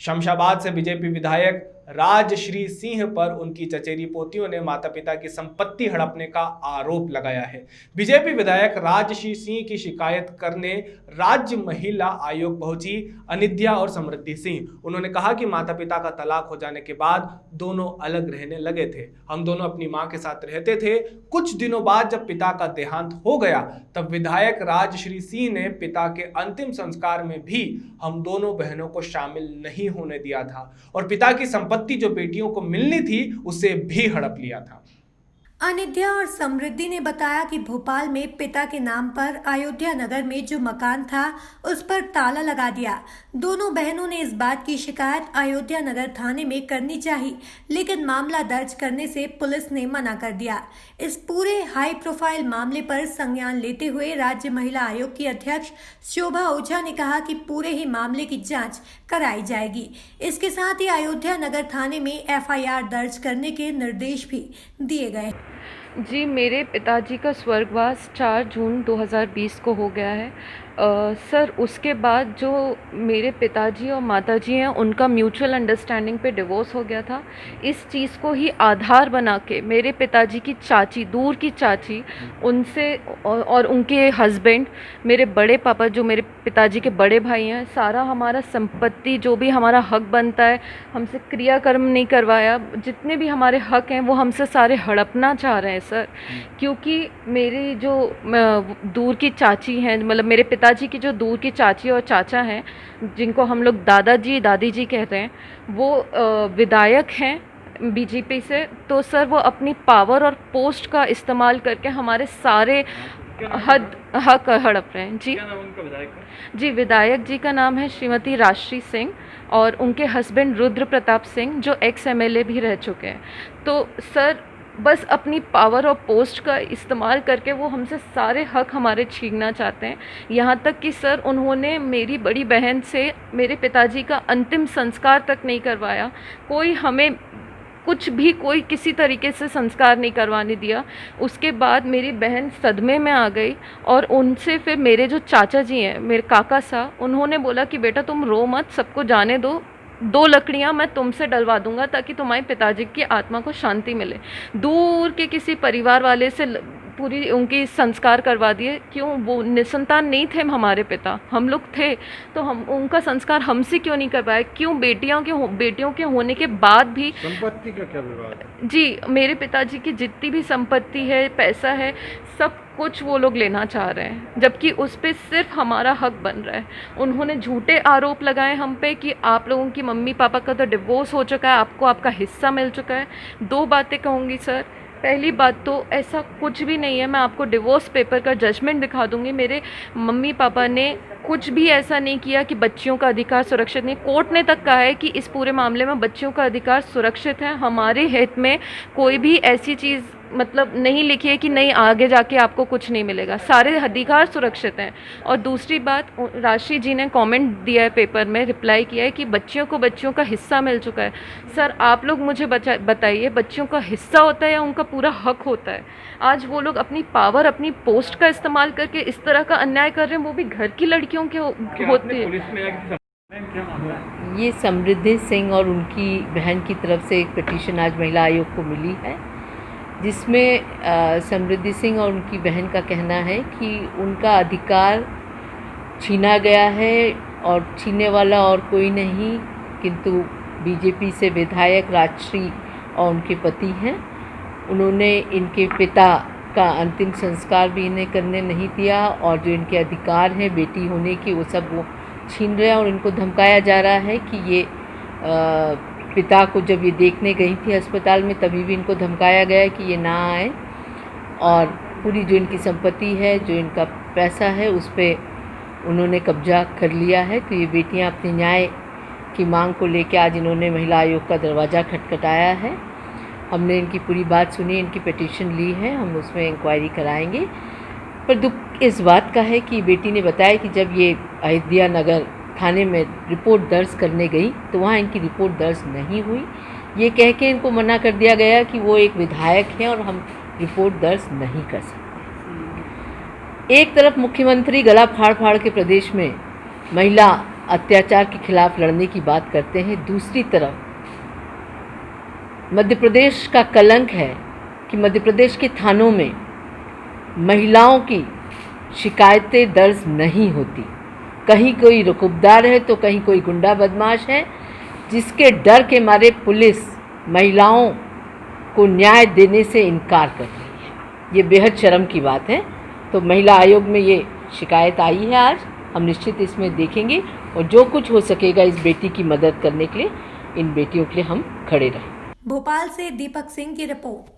शमशाबाद से बीजेपी विधायक राजश्री सिंह पर उनकी चचेरी पोतियों ने माता पिता की संपत्ति हड़पने का आरोप लगाया है। बीजेपी विधायक राजश्री सिंह की शिकायत करने राज्य महिला आयोग पहुंची अनिद्या और समृद्धि सिंह। उन्होंने कहा कि माता पिता का तलाक हो जाने के बाद दोनों अलग रहने लगे थे। हम दोनों अपनी मां के साथ रहते थे। कुछ दिनों बाद जब पिता का देहांत हो गया तब विधायक राजश्री सिंह ने पिता के अंतिम संस्कार में भी हम दोनों बहनों को शामिल नहीं होने दिया था और पिता की संपत्ति जो बेटियों को मिलनी थी उसे भी हड़प लिया था। अनिद्या और समृद्धि ने बताया कि भोपाल में पिता के नाम पर अयोध्या नगर में जो मकान था उस पर ताला लगा दिया। दोनों बहनों ने इस बात की शिकायत अयोध्या नगर थाने में करनी चाहिए, लेकिन मामला दर्ज करने से पुलिस ने मना कर दिया। इस पूरे हाई प्रोफाइल मामले पर संज्ञान लेते हुए राज्य महिला आयोग की अध्यक्ष शोभा ओझा ने कहा कि पूरे ही मामले की जांच कराई जाएगी। इसके साथ ही अयोध्या नगर थाने में FIR दर्ज करने के निर्देश भी दिए गए। जी, मेरे पिताजी का स्वर्गवास 4 जून 2020 को हो गया है। सर, उसके बाद जो मेरे पिताजी और माताजी हैं उनका म्यूचुअल अंडरस्टैंडिंग पे डिवोर्स हो गया था। इस चीज़ को ही आधार बना के मेरे पिताजी की चाची, दूर की चाची, उनसे और उनके हस्बैंड, मेरे बड़े पापा जो मेरे पिताजी के बड़े भाई हैं, सारा हमारा संपत्ति जो भी हमारा हक बनता है, हमसे क्रियाकर्म नहीं करवाया। जितने भी हमारे हक हैं वो हमसे सारे हड़पना चाह रहे हैं सर। क्योंकि मेरी जो दूर की चाची हैं, मतलब मेरे पिताजी की जो दूर की चाची और चाचा हैं, जिनको हम लोग दादाजी दादी जी कहते हैं, वो विधायक हैं बीजेपी से। तो सर वो अपनी पावर और पोस्ट का इस्तेमाल करके हमारे सारे हक हड़प रहे हैं। जी, क्या नाम उनका विधायक का? जी, विधायक जी का नाम है श्रीमती राजश्री सिंह और उनके हस्बैंड रुद्र प्रताप सिंह जो एक्स MLA भी रह चुके हैं। तो सर बस अपनी पावर और पोस्ट का इस्तेमाल करके वो हमसे सारे हक हमारे छीनना चाहते हैं। यहाँ तक कि सर उन्होंने मेरी बड़ी बहन से मेरे पिताजी का अंतिम संस्कार तक नहीं करवाया। कोई हमें कुछ भी, कोई किसी तरीके से संस्कार नहीं करवाने दिया। उसके बाद मेरी बहन सदमे में आ गई और उनसे फिर मेरे जो चाचा जी हैं, मेरे काका साहब, उन्होंने बोला कि बेटा तुम रो मत, सबको जाने दो, 2 लकड़ियाँ मैं तुमसे डलवा दूंगा ताकि तुम्हारे पिताजी की आत्मा को शांति मिले। दूर के किसी परिवार वाले से पूरी उनकी संस्कार करवा दिए। क्यों? वो निसंतान नहीं थे हमारे पिता, हम लोग थे, तो हम उनका संस्कार हमसे क्यों नहीं करवाया? क्यों बेटियों के होने के बाद भी? संपत्ति का क्या विवाद है? जी, मेरे पिताजी की जितनी भी संपत्ति है, पैसा है, सब कुछ वो लोग लेना चाह रहे हैं, जबकि उस पे सिर्फ हमारा हक बन रहा है। उन्होंने झूठे आरोप लगाए हम पे कि आप लोगों की मम्मी पापा का तो डिवोर्स हो चुका है, आपको आपका हिस्सा मिल चुका है। 2 बातें कहूँगी सर। पहली बात तो ऐसा कुछ भी नहीं है। मैं आपको डिवोर्स पेपर का जजमेंट दिखा दूंगी। मेरे मम्मी पापा ने कुछ भी ऐसा नहीं किया कि बच्चियों का अधिकार सुरक्षित नहीं। कोर्ट ने तक कहा है कि इस पूरे मामले में बच्चियों का अधिकार सुरक्षित है। हमारे हित में कोई भी ऐसी चीज़ मतलब नहीं लिखी है कि नहीं आगे जाके आपको कुछ नहीं मिलेगा, सारे अधिकार सुरक्षित हैं। और दूसरी बात, राशि जी ने कमेंट दिया है, पेपर में रिप्लाई किया है कि बच्चियों का हिस्सा मिल चुका है। सर आप लोग मुझे बताइए, बच्चियों का हिस्सा होता है या उनका पूरा हक होता है? आज वो लोग अपनी पावर, अपनी पोस्ट का इस्तेमाल करके इस तरह का अन्याय कर रहे हैं, वो भी घर की लड़कियों के होते हैं। ये समृद्धि सिंह और उनकी बहन की तरफ से एक पिटीशन आज महिला आयोग को मिली है, जिसमें समृद्धि सिंह और उनकी बहन का कहना है कि उनका अधिकार छीना गया है और छीनने वाला और कोई नहीं किंतु बीजेपी से विधायक राजश्री और उनके पति हैं। उन्होंने इनके पिता का अंतिम संस्कार भी इन्हें करने नहीं दिया और जो इनके अधिकार हैं बेटी होने के वो सब वो छीन रहे हैं और इनको धमकाया जा रहा है कि ये पिता को जब ये देखने गई थी अस्पताल में तभी भी इनको धमकाया गया कि ये ना आए और पूरी जो इनकी संपत्ति है, जो इनका पैसा है, उस पर उन्होंने कब्जा कर लिया है। तो ये बेटियां अपने न्याय की मांग को लेकर आज इन्होंने महिला आयोग का दरवाज़ा खटखटाया है। हमने इनकी पूरी बात सुनी, इनकी पिटीशन ली है, हम उसमें इंक्वायरी कराएंगे। पर दुख इस बात का है कि बेटी ने बताया कि जब ये अयोध्या नगर थाने में रिपोर्ट दर्ज करने गई तो वहाँ इनकी रिपोर्ट दर्ज नहीं हुई। ये कह के इनको मना कर दिया गया कि वो एक विधायक हैं और हम रिपोर्ट दर्ज नहीं कर सकते। एक तरफ मुख्यमंत्री गला फाड़ फाड़ के प्रदेश में महिला अत्याचार के खिलाफ लड़ने की बात करते हैं, दूसरी तरफ मध्य प्रदेश का कलंक है कि मध्य प्रदेश के थानों में महिलाओं की शिकायतें दर्ज नहीं होती। कहीं कोई रुकबदार है तो कहीं कोई गुंडा बदमाश है, जिसके डर के मारे पुलिस महिलाओं को न्याय देने से इनकार कर रही है। ये बेहद शर्म की बात है। तो महिला आयोग में ये शिकायत आई है आज, हम निश्चित इसमें देखेंगे और जो कुछ हो सकेगा इस बेटी की मदद करने के लिए, इन बेटियों के लिए हम खड़े रहें। भोपाल से दीपक सिंह की रिपोर्ट।